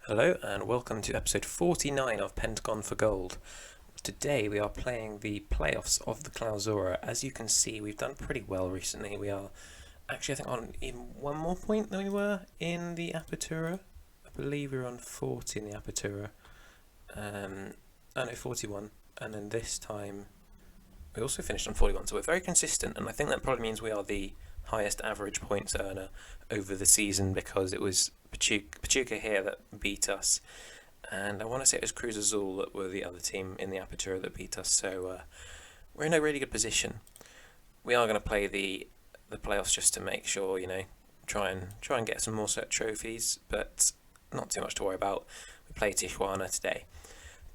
Hello and welcome to episode 49 of Pentagon for Gold. Today we are playing the playoffs of the Clausura. As you can see, we've done pretty well recently. We are actually, I think, on even one more point than we were in the Apertura. I believe we were on 40 in the Apertura. I know 41, and then this time we also finished on 41, so we're very consistent, and I think that probably means we are the highest average points earner over the season because it was Pachuca here that beat us, and I want to say it was Cruz Azul that were the other team in the Apertura that beat us, so we're in a really good position. We are going to play the playoffs just to make sure, try and get some more set trophies, but not too much to worry about. We play Tijuana today.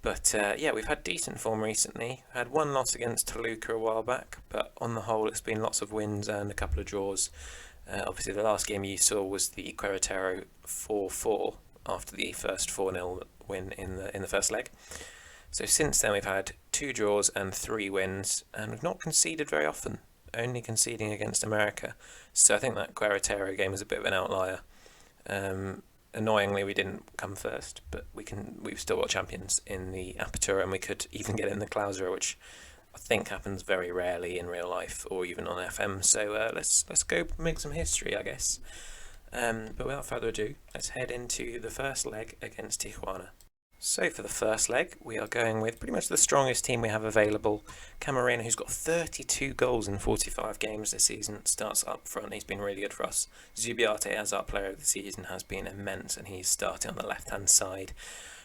But yeah, we've had decent form recently. Had one loss against Toluca a while back, but on the whole it's been lots of wins and a couple of draws. Obviously the last game you saw was the Querétaro 4-4 after the first 4-0 win in the first leg. So since then we've had 2 draws and 3 wins, and we've not conceded very often, only conceding against America. So I think that Querétaro game was a bit of an outlier. Annoyingly, we didn't come first, but we've still got champions in the Apertura, and we could even get in the Clausura, which I think happens very rarely in real life or even on FM. So let's go make some history, I guess. But without further ado, let's head into the first leg against Tijuana. So for the first leg, we are going with pretty much the strongest team we have available. Camarena, who's got 32 goals in 45 games this season, starts up front. He's been really good for us. Zubiarte, as our player of the season, has been immense, and he's starting on the left-hand side.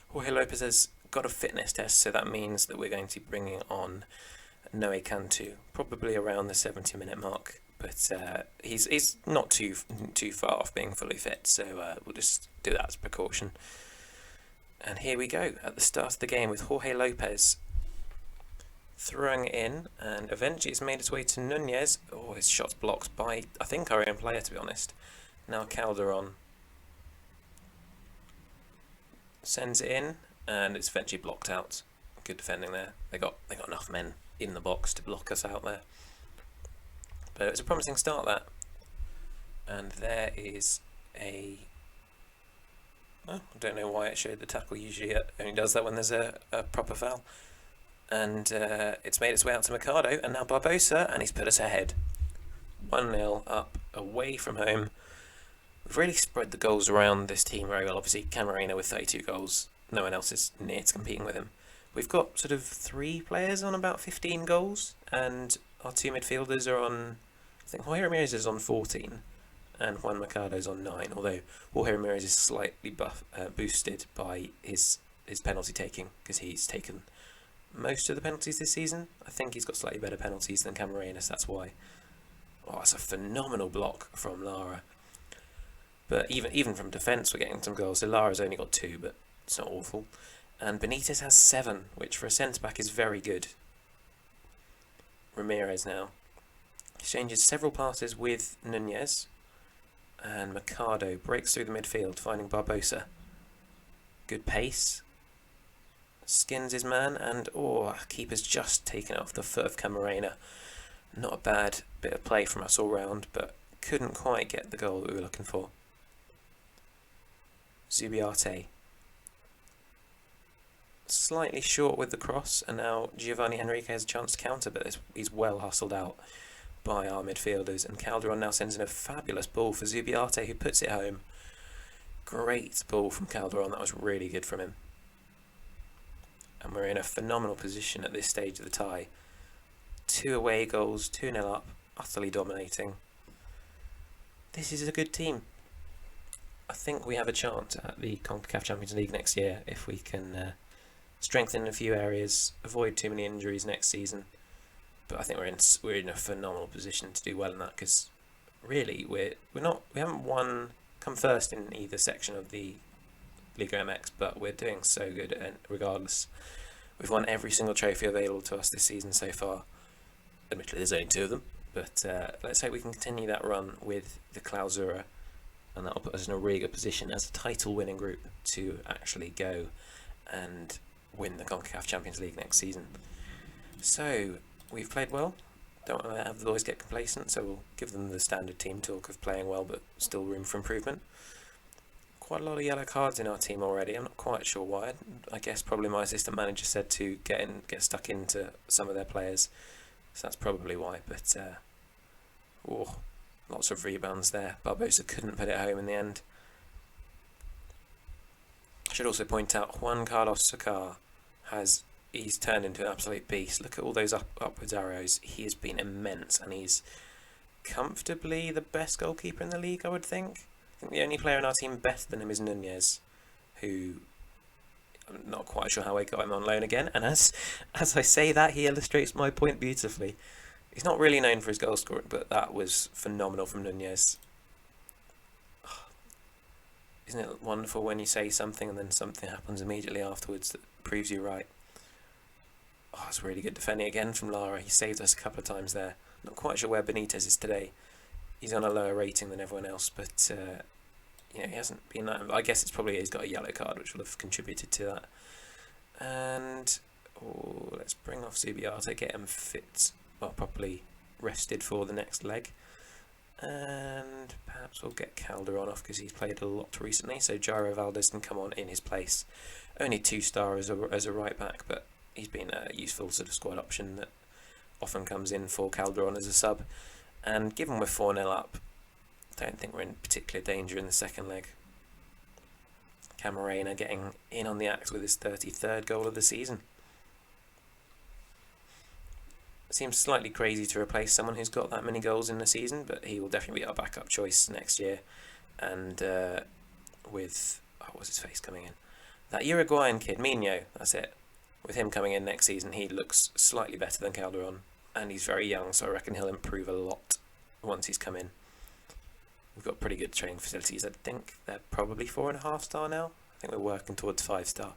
Jorge Lopez has got a fitness test, so that means that we're going to be bringing on Noe Cantu, probably around the 70-minute mark. But he's not too far off being fully fit, so we'll just do that as a precaution. And here we go at the start of the game with Jorge Lopez throwing it in, and eventually it's made its way to Nunez. Oh, his shot's blocked by, I think, our own player, to be honest. Now Calderon sends it in, and it's eventually blocked out. Good defending there. They got enough men in the box to block us out there. But it was a promising start, that. And there is a... I don't know why it showed the tackle. Usually it only does that when there's a proper foul. And it's made its way out to Mercado, and now Barbosa, and he's put us ahead. 1-0 up, away from home. We've really spread the goals around this team very well. Obviously, Camarena with 32 goals. No one else is near to competing with him. We've got sort of 3 players on about 15 goals, and our 2 midfielders are on... I think Jorge Ramirez is on 14. And Juan Mercado's on 9, although Jorge Ramirez is slightly boosted by his penalty taking, because he's taken most of the penalties this season. I think he's got slightly better penalties than Camarena, that's why. Oh, that's a phenomenal block from Lara. But even from defence we're getting some goals. So Lara's only got 2, but it's not awful. And Benitez has 7, which for a centre-back is very good. Ramirez now exchanges several passes with Nunez. And Mercado breaks through the midfield, finding Barbosa. Good pace. Skins his man, and keeper's just taken it off the foot of Camarena. Not a bad bit of play from us all round, but couldn't quite get the goal that we were looking for. Zubiarte. Slightly short with the cross, and now Giovanni Henrique has a chance to counter, but he's well hustled out by our midfielders, and Calderon now sends in a fabulous ball for Zubiarte, who puts it home. Great ball from Calderon, that was really good from him. And we're in a phenomenal position at this stage of the tie. 2 away goals, 2-0 up, utterly dominating. This is a good team. I think we have a chance at the CONCACAF Champions League next year if we can strengthen in a few areas, avoid too many injuries next season. But I think we're in a phenomenal position to do well in that, because really we haven't come first in either section of the Liga MX, but we're doing so good, and regardless, we've won every single trophy available to us this season so far. Admittedly, there's only 2 of them, but let's hope we can continue that run with the Clausura, and that'll put us in a really good position as a title-winning group to actually go and win the CONCACAF Champions League next season. So we've played well. Don't want to have the boys get complacent, so we'll give them the standard team talk of playing well but still room for improvement. quite a lot of yellow cards in our team already. I'm not quite sure why. I guess probably my assistant manager said to get stuck into some of their players, so that's probably why. But lots of rebounds there. Barbosa couldn't put it home in the end. I should also point out Juan Carlos Socar he's turned into an absolute beast. Look at all those upwards arrows. He has been immense, and he's comfortably the best goalkeeper in the league, I would think. I think the only player in our team better than him is Nunez, who I'm not quite sure how I got him on loan again. And as I say that, he illustrates my point beautifully. He's not really known for his goal scoring, but that was phenomenal from Nunez. Isn't it wonderful when you say something and then something happens immediately afterwards that proves you right? Oh, it's really good defending again from Lara. He saved us a couple of times there. Not quite sure where Benitez is today. He's on a lower rating than everyone else, but he hasn't been that. I guess it's probably he's got a yellow card, which will have contributed to that. And let's bring off Zubiata, get him fit, properly rested for the next leg. And perhaps we'll get Calderon off because he's played a lot recently, so Jairo Valdez can come on in his place. Only 2-star as a right back, but he's been a useful sort of squad option that often comes in for Calderon as a sub. And given we're 4-0 up, I don't think we're in particular danger in the second leg. Camarena getting in on the act with his 33rd goal of the season. Seems slightly crazy to replace someone who's got that many goals in the season, but he will definitely be our backup choice next year. And with what's his face coming in? That Uruguayan kid, Mino, that's it. With him coming in next season, he looks slightly better than Calderon, and he's very young, so I reckon he'll improve a lot once he's come in. We've got pretty good training facilities. I think they're probably 4.5-star now. I think we're working towards 5-star.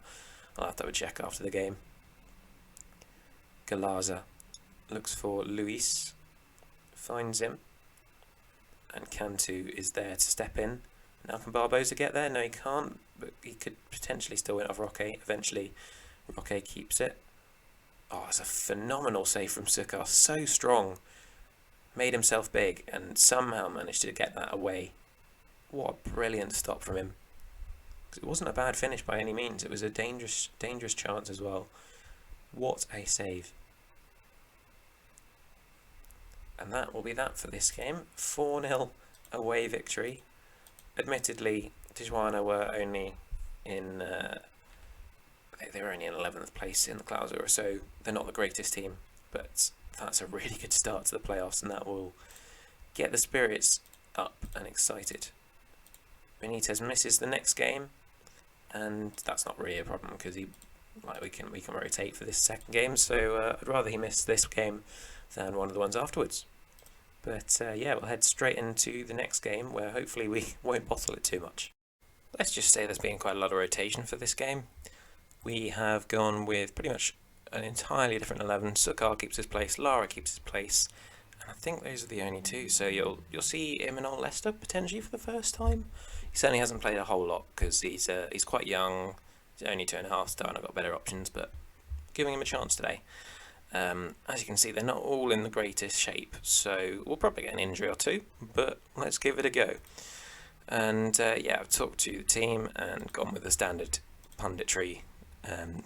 I'll have to have a check after the game. Galaza looks for Luis, finds him, and Cantu is there to step in. Now can Barbosa get there? No, he can't, but he could potentially still win off Roque. Eventually, Roque keeps it. Oh, it's a phenomenal save from Socar. So strong. Made himself big and somehow managed to get that away. What a brilliant stop from him. It wasn't a bad finish by any means. It was a dangerous chance as well. What a save. And that will be that for this game. 4-0 away victory. Admittedly, Tijuana were only in they were only in 11th place in the Clausura, so they're not the greatest team, but that's a really good start to the playoffs, and that will get the spirits up and excited. Benitez misses the next game, and that's not really a problem because we can rotate for this second game, so I'd rather he miss this game than one of the ones afterwards. But we'll head straight into the next game where hopefully we won't bottle it too much. Let's just say there's been quite a lot of rotation for this game. We have gone with pretty much an entirely different 11. Socar keeps his place, Lara keeps his place, and I think those are the only two. So you'll see Imanol Lester potentially for the first time. He certainly hasn't played a whole lot because he's quite young. He's only 2.5-star, and I've got better options, but giving him a chance today. As you can see, they're not all in the greatest shape, so we'll probably get an injury or two, but let's give it a go. And I've talked to the team and gone with the standard punditry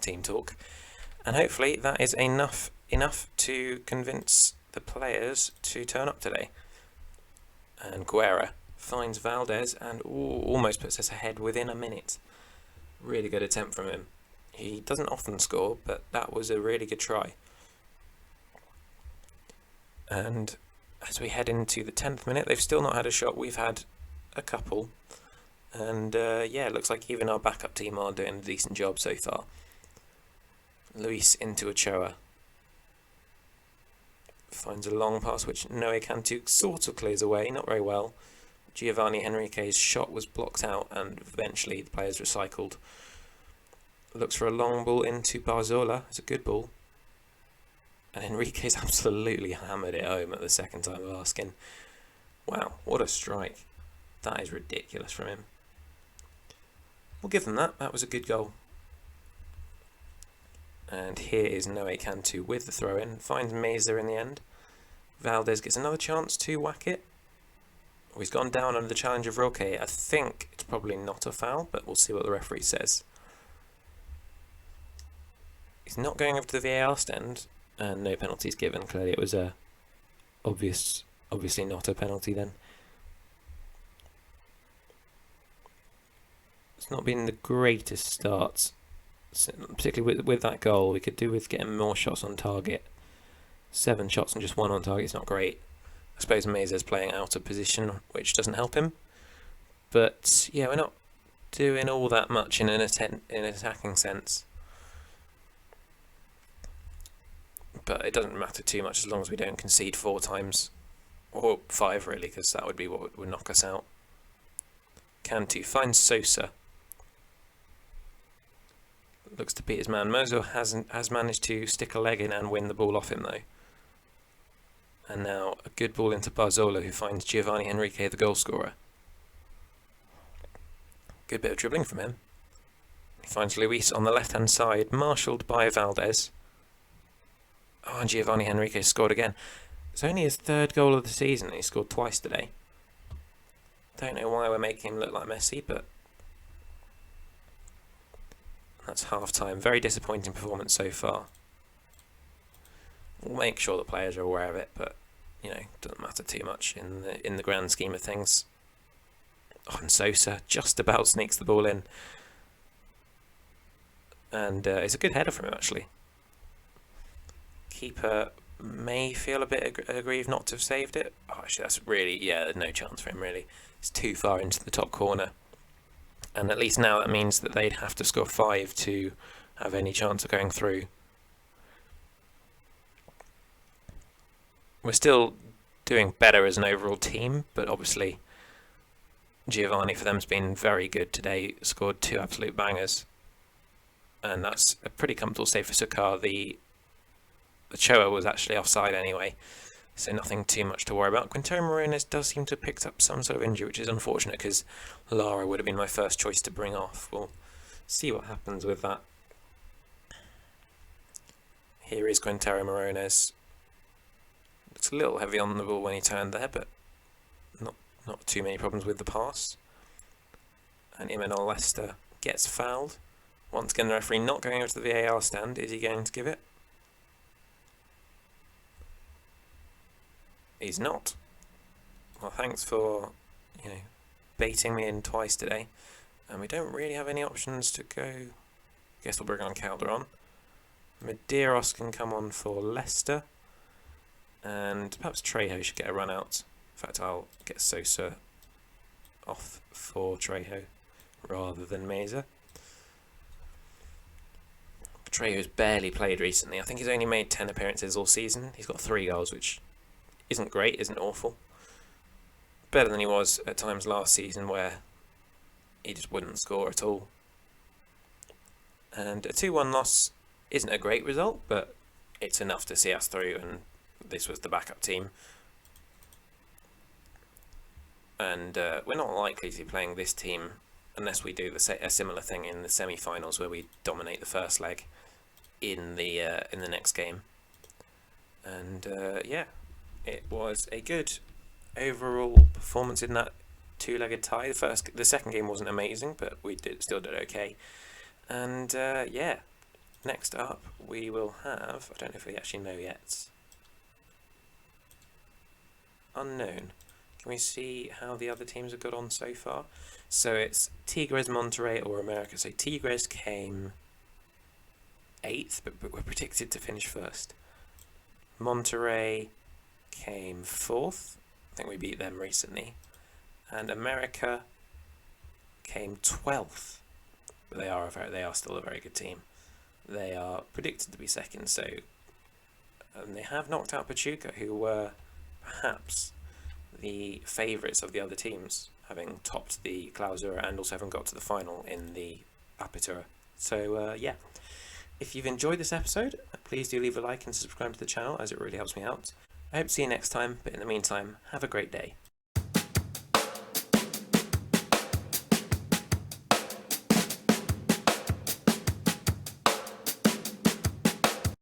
team talk, and hopefully that is enough to convince the players to turn up today. And Guerra finds Valdez and almost puts us ahead within a minute. Really good attempt from him. He doesn't often score, but that was a really good try. And as we head into the 10th minute, they've still not had a shot. We've had a couple. And it looks like even our backup team are doing a decent job so far. Luis into Ochoa. Finds a long pass which Noe Cantu sort of clears away, not very well. Giovanni Henrique's shot was blocked out and eventually the players recycled. Looks for a long ball into Barzola. It's a good ball. And Henrique's absolutely hammered it home at the second time of asking. Wow, what a strike. That is ridiculous from him. We'll give them that. That was a good goal. And here is Noe Cantu with the throw-in. Finds Meza in the end. Valdez gets another chance to whack it. He's gone down under the challenge of Rilke. I think it's probably not a foul, but we'll see what the referee says. He's not going over to the VAR stand, and no penalties given. Clearly it was a obviously not a penalty then. It's not been the greatest start, particularly with that goal. We could do with getting more shots on target. 7 shots and just 1 on target is not great. I suppose Mesa's playing out of position, which doesn't help him. But yeah, we're not doing all that much in an attacking sense. But it doesn't matter too much as long as we don't concede 4 times. Or 5 really, because that would be what would knock us out. Cantu finds Sosa. Looks to beat his man. Mozo has managed to stick a leg in and win the ball off him though. And now a good ball into Barzola, who finds Giovanni Henrique, the goal scorer. Good bit of dribbling from him. He finds Luis on the left-hand side, marshalled by Valdez. Oh, and Giovanni Henrique scored again. It's only his 3rd goal of the season, and he scored twice today. Don't know why we're making him look like Messi, but that's half-time. Very disappointing performance so far. We'll make sure the players are aware of it, but you know, doesn't matter too much in the grand scheme of things. Oh, and Sosa just about sneaks the ball in, and it's a good header from him actually. Keeper may feel a bit aggrieved not to have saved it. Oh, actually, that's really, yeah, there's no chance for him really. It's too far into the top corner, and at least now that means that they'd have to score 5 to have any chance of going through. We're still doing better as an overall team, but obviously Giovanni for them's been very good today. Scored 2 absolute bangers, and that's a pretty comfortable save for Sukar. The Choa was actually offside anyway, so nothing too much to worry about. Quintero Morones does seem to have picked up some sort of injury, which is unfortunate because Lara would have been my first choice to bring off. We'll see what happens with that. Here is Quintero Morones. Looks a little heavy on the ball when he turned there, but not too many problems with the pass. And Imanol Lester gets fouled. Once again, the referee not going over to the VAR stand. Is he going to give it? He's not. Well, thanks for, baiting me in twice today. And we don't really have any options to go. Guess we'll bring on Calderon. Medeiros can come on for Leicester. And perhaps Trejo should get a run out. In fact, I'll get Sosa off for Trejo rather than Meza. Trejo's barely played recently. I think he's only made 10 appearances all season. He's got 3 goals, which isn't great, isn't awful. Better than he was at times last season where he just wouldn't score at all. And a 2-1 loss isn't a great result, but it's enough to see us through, and this was the backup team. And we're not likely to be playing this team unless we do a similar thing in the semi-finals where we dominate the first leg in the next game. And yeah, it was a good overall performance in that 2-legged tie. The second game wasn't amazing, but we still did okay. And yeah, next up we will have, I don't know if we actually know yet, unknown. Can we see how the other teams have got on so far? So it's Tigres, Monterrey or America. So Tigres came 8th, but were predicted to finish 1st. Monterrey came 4th. I think we beat them recently. And America came 12th. But they are still a very good team. They are predicted to be 2nd, so and they have knocked out Pachuca, who were perhaps the favourites of the other teams, having topped the Clausura and also having got to the final in the Apertura. So yeah, if you've enjoyed this episode, please do leave a like and subscribe to the channel, as it really helps me out. I hope to see you next time, but in the meantime, have a great day.